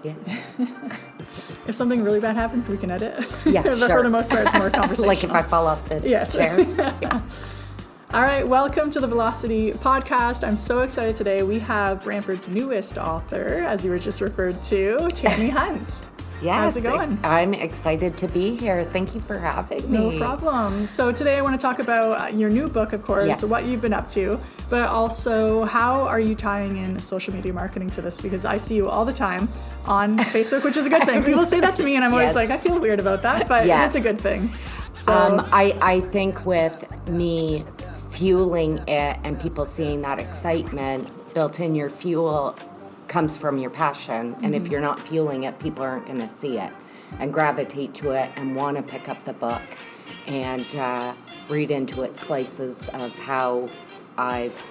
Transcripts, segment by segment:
Yeah. If something really bad happens, we can edit. Yeah, But sure. for the most part, it's more conversational. Like if I fall off the Yes. chair. Yeah. All right, welcome to the Velocity podcast. I'm so excited today. We have Brantford's newest author, as you were just referred to, Tammy Hunt. Yes. How's it going? I'm excited to be here. Thank you for having me. No problem. So today I want to talk about your new book, of course, Yes. what you've been up to, but also how are you tying in social media marketing to this? Because I see you all the time on Facebook, which is a good thing. People say that to me and I'm always Yes. like, I feel weird about that, but Yes. it's a good thing. So I think with me fueling it and people seeing that excitement built in, your fuel comes from your passion. And if you're not fueling it, people aren't going to see it and gravitate to it and want to pick up the book and read into it slices of how I've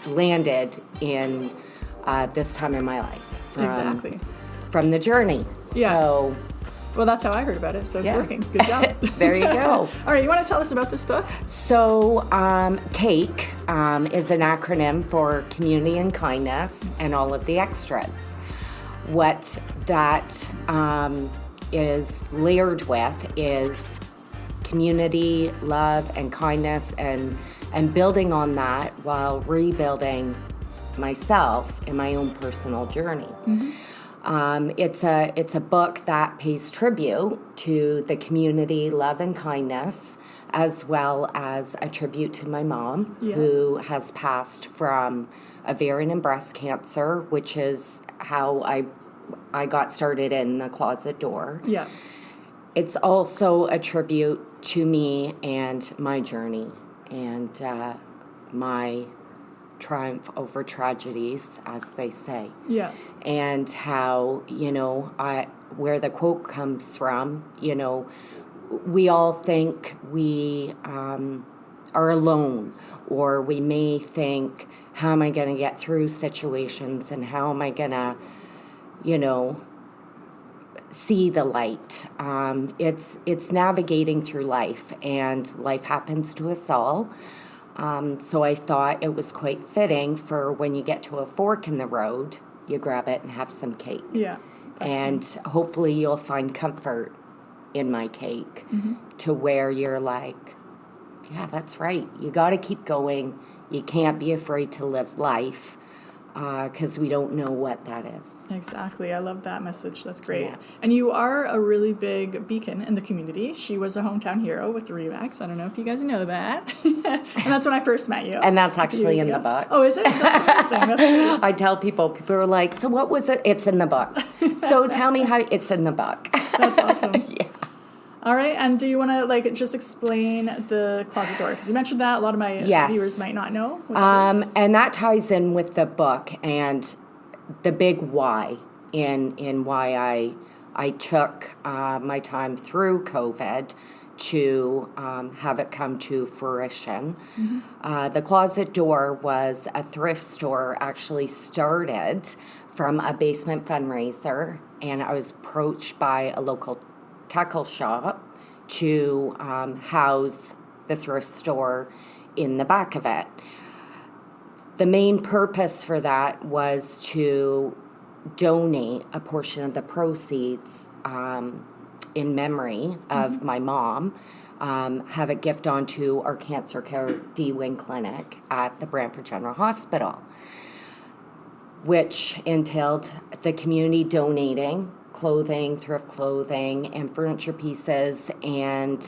landed in this time in my life. Exactly. From the journey. Yeah. So, Well, that's how I heard about it, so it's Yeah. working. Good job. there you go. All right, you want to tell us about this book? So, CAKE is an acronym for Community and Kindness and all of the extras. What that is layered with is community, love, and kindness, and building on that while rebuilding myself in my own personal journey. It's a book that pays tribute to the community, love and kindness, as well as a tribute to my mom, who has passed from ovarian and breast cancer, which is how I got started in the closet door. Yeah. It's also a tribute to me and my journey and my triumph over tragedies, as they say. Yeah. And how, where the quote comes from, we all think we are alone, or we may think, how am I going to get through situations and how am I going to, see the light. It's navigating through life, and life happens to us all. So I thought it was quite fitting for when you get to a fork in the road, you grab it and have some cake. Yeah. And hopefully you'll find comfort in my cake to where you're like, yeah, that's right. You got to keep going. You can't be afraid to live life because we don't know what that is. Exactly. I love that message. That's great. Yeah. And you are a really big beacon in the community. She was a hometown hero with the Remax. I don't know if you guys know that. And that's when I first met you. And that's actually years in ago. the book. Oh, is it? That's amazing. That's great. I tell people are like, so what was it? It's in the book. So tell me how it's in the book. That's awesome. Yeah. All right. And do you want to just explain the closet door? Because you mentioned that. A lot of my viewers might not know what that is. And that ties in with the book and the big why in why I took my time through COVID to have it come to fruition. The closet door was a thrift store, actually started from a basement fundraiser, and I was approached by a local tackle shop to house the thrift store in the back of it. The main purpose for that was to donate a portion of the proceeds in memory of my mom, have it gift onto our cancer care D-Wing clinic at the Brantford General Hospital, which entailed the community donating clothing, thrift clothing, and furniture pieces, and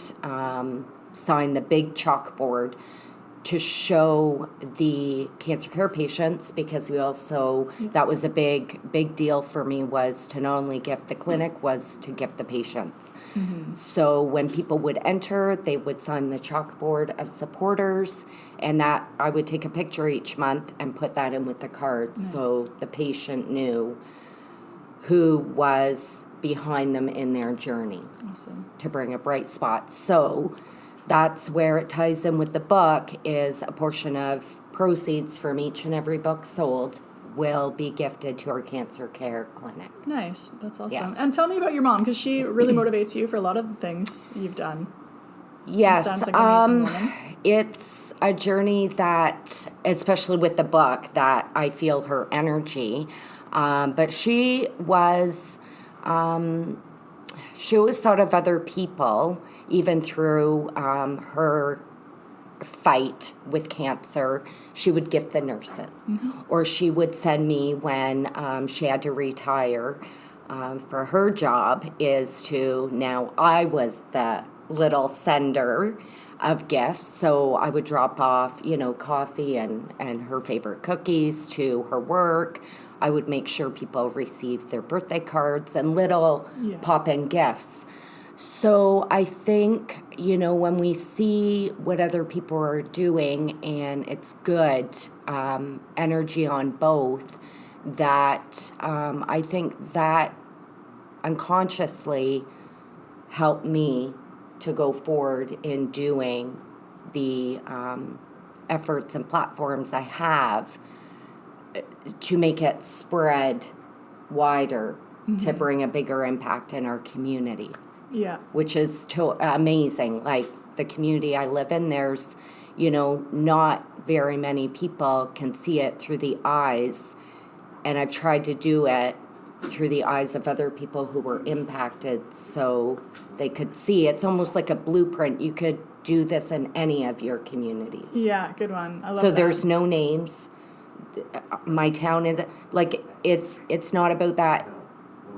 sign the big chalkboard to show the cancer care patients, because we also, that was a big deal for me, was to not only gift the clinic, was to gift the patients. So when people would enter, they would sign the chalkboard of supporters, and that I would take a picture each month and put that in with the cards. So the patient knew who was behind them in their journey. Awesome. To bring a bright spot. So that's where it ties in with the book, is a portion of proceeds from each and every book sold will be gifted to our cancer care clinic. Nice. That's awesome. Yes. And tell me about your mom, because she really motivates you for a lot of the things you've done. Yes. Sounds like an amazing woman. It's a journey that, especially with the book, that I feel her energy. But she always thought of other people, even through her fight with cancer. She would gift the nurses, or she would send me when she had to retire for her job. Now I was the little sender of gifts, so I would drop off, coffee and her favorite cookies to her work. I would make sure people received their birthday cards and little pop-in gifts. So I think, when we see what other people are doing and it's good energy on both, that I think that unconsciously helped me to go forward in doing the efforts and platforms I have to make it spread wider, to bring a bigger impact in our community. Yeah. Which is amazing. Like the community I live in, there's, not very many people can see it through the eyes. And I've tried to do it through the eyes of other people who were impacted so they could see. It's almost like a blueprint. You could do this in any of your communities. Yeah, good one. I love so that. There's no names. My town is it's not about that.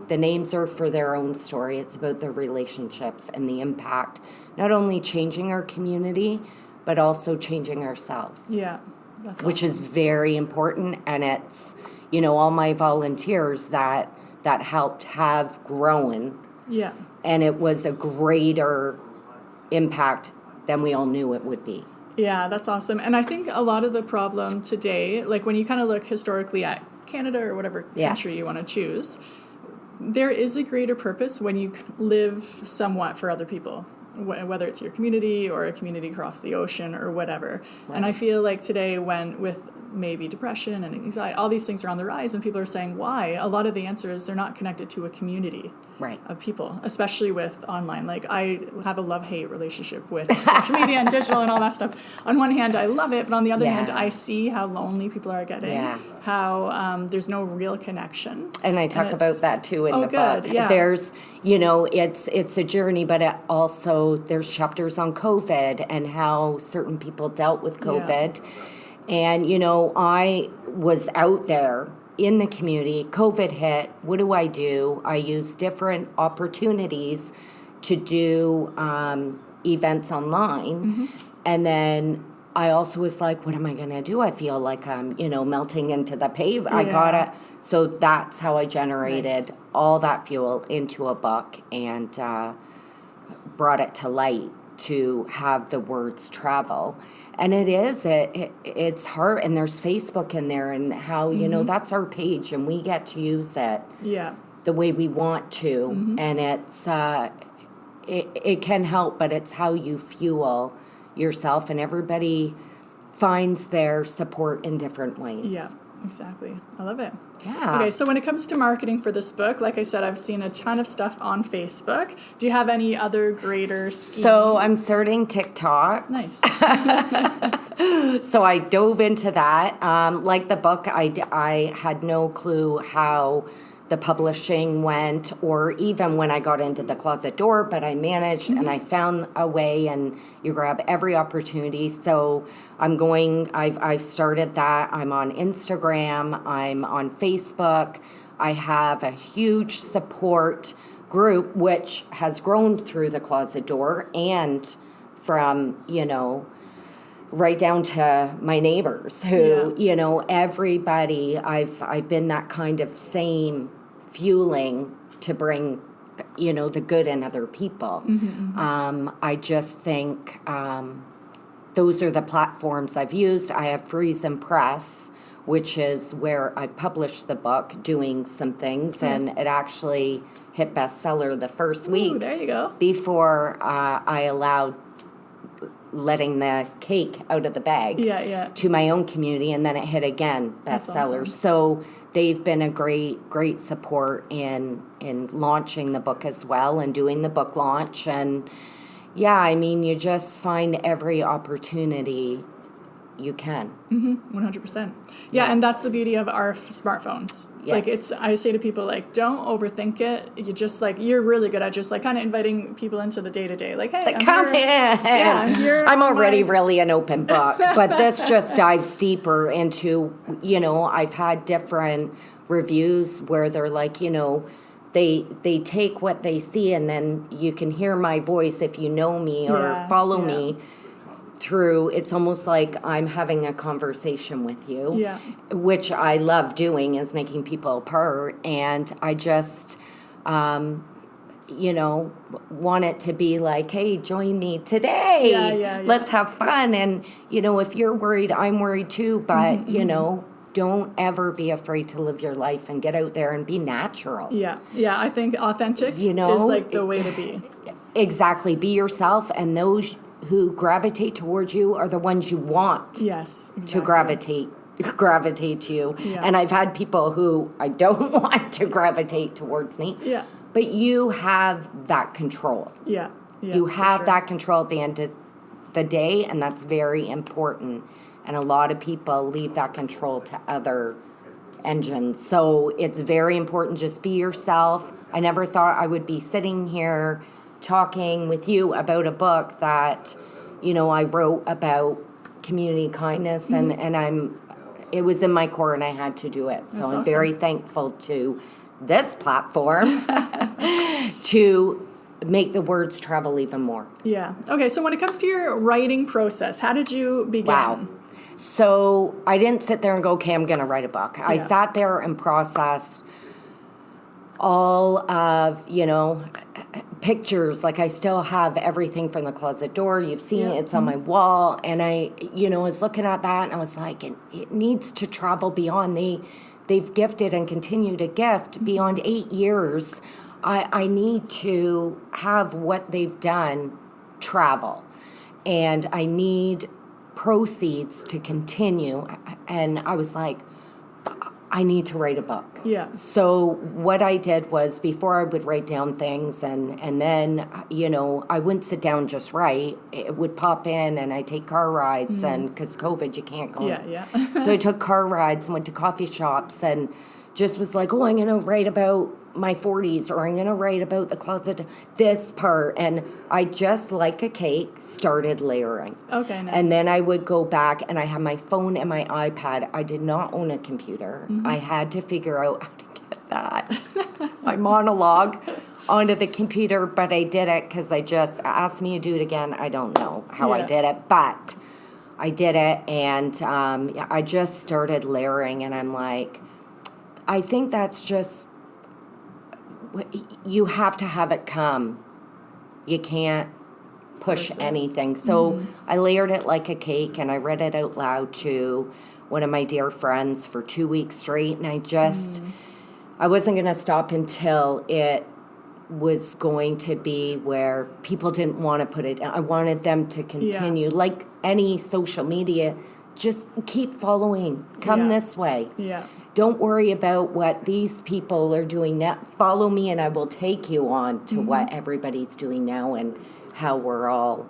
The names are for their own story. It's about the relationships and the impact, not only changing our community, but also changing ourselves. Yeah, that's which awesome. is very important. And it's, all my volunteers that helped have grown. Yeah. And it was a greater impact than we all knew it would be. Yeah, that's awesome. And I think a lot of the problem today, like when you kind of look historically at Canada or whatever country you want to choose, there is a greater purpose when you live somewhat for other people, whether it's your community or a community across the ocean or whatever. Right. And I feel like today with maybe depression and anxiety, all these things are on the rise and people are saying why, a lot of the answer is they're not connected to a community of people, especially with online. Like I have a love-hate relationship with social media and digital and all that stuff. On one hand, I love it, but on the other hand, I see how lonely people are getting, how there's no real connection. And I talk about that too in the book. Yeah. There's, it's a journey, but also there's chapters on COVID and how certain people dealt with COVID. Yeah. And, I was out there in the community. COVID hit. What do? I use different opportunities to do events online. And then I also was like, what am I going to do? I feel like I'm, melting into the pavement. I gotta. So that's how I generated all that fuel into a book and brought it to light to have the words travel. And it's hard, and there's Facebook in there, and how, that's our page, and we get to use it the way we want to, and it's, it can help, but it's how you fuel yourself, and everybody finds their support in different ways. Yeah, exactly. I love it. Yeah. Okay, so when it comes to marketing for this book, like I said, I've seen a ton of stuff on Facebook. Do you have any other greater schemes? So I'm starting TikTok. Nice. So I dove into that. Like the book, I had no clue how the publishing went, or even when I got into the closet door, but I managed and I found a way, and you grab every opportunity. So I've started that. I'm on Instagram, I'm on Facebook. I have a huge support group, which has grown through the closet door and from, right down to my neighbors who, everybody, I've been that kind of same fueling to bring, the good in other people. I just think those are the platforms I've used. I have Freeze and Press, which is where I published the book, doing some things, and it actually hit bestseller the first week. Ooh, there you go. Before I allowed letting the cake out of the bag to my own community, and then it hit again bestseller. Awesome. So they've been a great support in launching the book as well, and doing the book launch. And you just find every opportunity you can. 100%. Yeah, and that's the beauty of our smartphones. Yes. Like, I say to people, like, don't overthink it. You just, like, you're really good at just, like, kind of inviting people into the day-to-day. Like, hey, Come in. Yeah, I'm here. I'm already really an open book, but this just dives deeper into, I've had different reviews where they're like, they take what they see, and then you can hear my voice if you know me or follow me through. It's almost like I'm having a conversation with you, which I love doing, is making people part. And I just, want it to be like, hey, join me today. Let's have fun. And, if you're worried, I'm worried too. But, don't ever be afraid to live your life and get out there and be natural. Yeah, I think authentic is like the way to be. Exactly. Be yourself, and those who gravitate towards you are the ones you want to gravitate to you. Yeah. And I've had people who I don't want to gravitate towards me. Yeah. But you have that control. Yeah. You have that control at the end of the day, and that's very important. And a lot of people leave that control to other engines. So it's very important. Just be yourself. I never thought I would be sitting here talking with you about a book that, I wrote about community kindness, and it was in my core, and I had to do it. So That's I'm awesome. very thankful to this platform to make the words travel even more. Yeah. Okay, so when it comes to your writing process, how did you begin? Wow. So I didn't sit there and go, okay, I'm going to write a book. I sat there and processed all of, pictures. Like, I still have everything from the closet door. You've seen it. It's on my wall. And I, was looking at that, and I was like, it needs to travel beyond. They've gifted and continue to gift beyond 8 years. I need to have what they've done travel. And I need proceeds to continue. And I was like, I need to write a book. Yeah. So what I did was, before I would write down things, and then, I wouldn't sit down just write. It would pop in, and I take car rides, and because COVID, you can't go. Yeah. So I took car rides and went to coffee shops, and just was like, oh, I'm going to write about my 40s, or I'm going to write about the closet, this part. And I just, like a cake, started layering. Okay, nice. And then I would go back, and I had my phone and my iPad. I did not own a computer. I had to figure out how to get that, my monologue, onto the computer. But I did it, because I just asked me to do it again. I don't know how I did it, but I did it. And I just started layering, and I'm like, I think that's just, you have to have it come. You can't push anything. So I layered it like a cake, and I read it out loud to one of my dear friends for 2 weeks straight. And I wasn't going to stop until it was going to be where people didn't want to put it down. I wanted them to continue. Like any social media, just keep following. Come this way. Yeah. Don't worry about what these people are doing now. Follow me, and I will take you on to what everybody's doing now, and how we're all,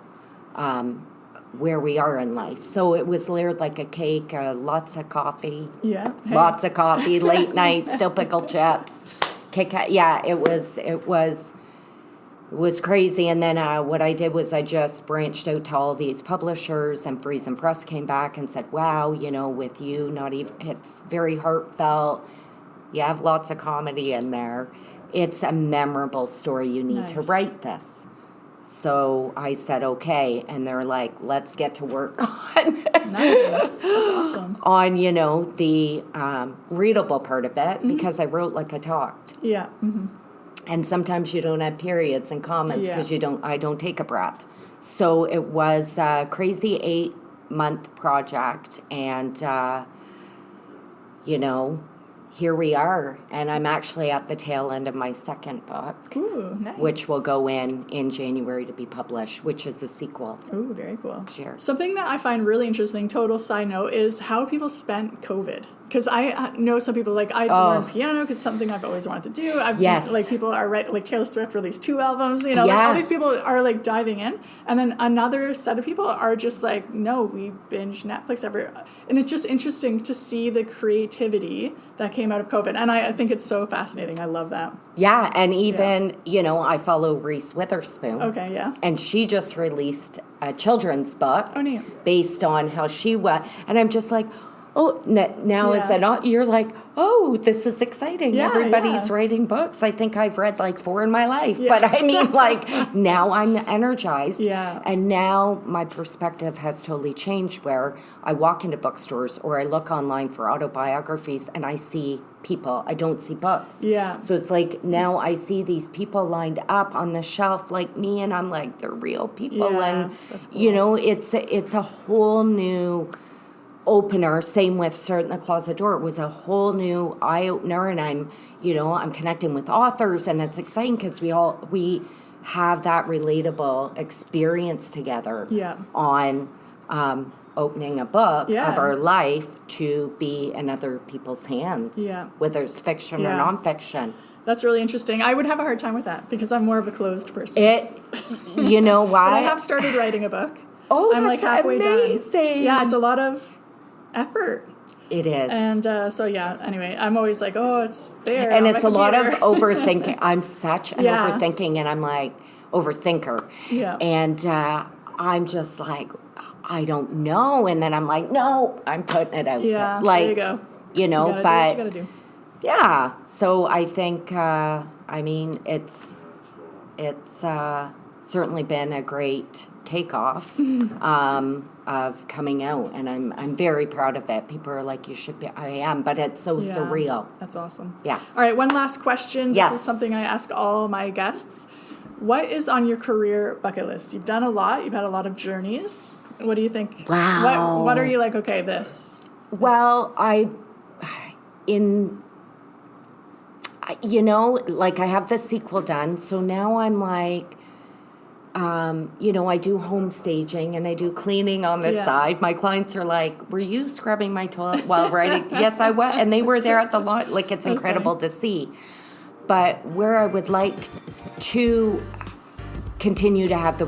where we are in life. So it was layered like a cake, lots of coffee. Yeah. Hey. Lots of coffee, late night, still pickled chips. Kit Kat. Yeah, it was crazy. And then what I did was I just branched out to all these publishers, and Freeze and Press came back and said, wow, with you, it's very heartfelt. You have lots of comedy in there. It's a memorable story. You need to write this. So I said, okay. And they're like, let's get to work on Nice. That's awesome. on, the readable part of it, because I wrote like I talked. Yeah. And sometimes you don't have periods and commas, because I don't take a breath. So it was a crazy 8-month project, and here we are. And I'm actually at the tail end of my second book. Ooh, nice. Which will go in January to be published, which is a sequel. Ooh, very cool. Cheers. Something that I find really interesting, total side note, is how people spent COVID. because I know some people, like, I learn piano because it's something I've always wanted to do. Yes. Like, people are like Taylor Swift released 2 albums, you know, like, all these people are, like, diving in. And then another set of people are just like, no, we binge Netflix and it's just interesting to see the creativity that came out of COVID. And I think it's so fascinating. I love that. Yeah, and even, you know, I follow Reese Witherspoon. Okay, yeah. And she just released a children's book based on how she was. And I'm just like, oh, now is that not? You're like, oh, this is exciting. Yeah, everybody's writing books. I think I've read like 4 in my life. But I mean, like, now I'm energized. Yeah. And now my perspective has totally changed, where I walk into bookstores or I look online for autobiographies and I see people. I don't see books. Yeah. So it's like now I see these people lined up on the shelf like me, and I'm like, they're real people. Yeah, and, that's cool. you know, it's a whole new opener. Same with Start in the Closet Door. It was a whole new eye opener, and I'm connecting with authors, and it's exciting because we have that relatable experience together on opening a book of our life to be in other people's hands, whether it's fiction or nonfiction. That's really interesting. I would have a hard time with that because I'm more of a closed person. You know why? But I have started writing a book. Oh, I'm that's like halfway amazing. done. Yeah, it's a lot of effort. It is. And so, yeah, anyway, I'm always like, oh, it's there. And it's a lot of overthinking. I'm such an overthinking, and I'm like, overthinker. Yeah. And I'm just like, I don't know. And then I'm like, no, I'm putting it out there. Like, there you go. You know, you but do what you gotta do. Yeah. So I think, I mean, it's certainly been a great takeoff of coming out, and I'm very proud of it. People are like, you should be. I am, but it's so surreal. That's awesome. Yeah. All right, one last question. Yes. This is something I ask all my guests. What is on your career bucket list? You've done a lot. You've had a lot of journeys. What do you think? Wow. What are you like, okay, this? Well, I have the sequel done, so now I'm like, I do home staging and I do cleaning on the side. My clients are like, were you scrubbing my toilet while writing? Yes, I was. And they were there at the launch. Like, it's incredible to see. But where I would like to continue to have the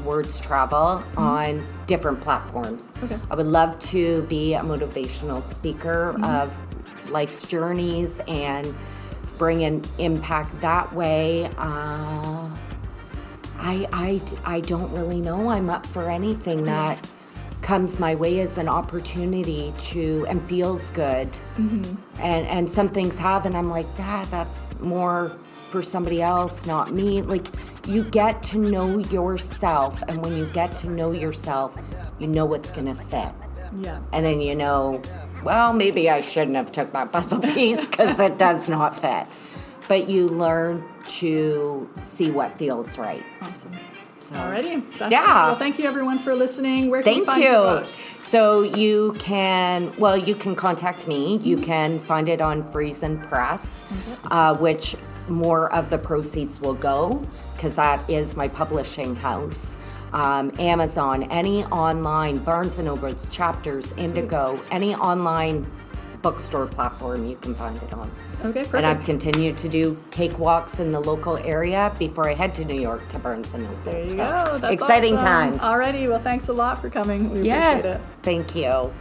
words travel on different platforms. Okay. I would love to be a motivational speaker of life's journeys and bring an impact that way. I don't really know. I'm up for anything that comes my way as an opportunity to, and feels good. And some things have, and I'm like, that's more for somebody else, not me. Like, you get to know yourself, and when you get to know yourself, you know what's gonna fit. Yeah. And then you know, well, maybe I shouldn't have took that puzzle piece because it does not fit. But you learn to see what feels right. Awesome. So, alrighty. Well, thank you everyone for listening. Where can you find your book? So you can contact me. You can find it on Friesen Press, which more of the proceeds will go, because that is my publishing house. Amazon, any online, Barnes & Noble's, Chapters, Indigo, any online bookstore platform you can find it on. Okay, perfect. And I've continued to do cakewalks in the local area before I head to New York to Barnes & Noble. There you go. That's exciting awesome. times. Alrighty, well, thanks a lot for coming. We appreciate it. Thank you.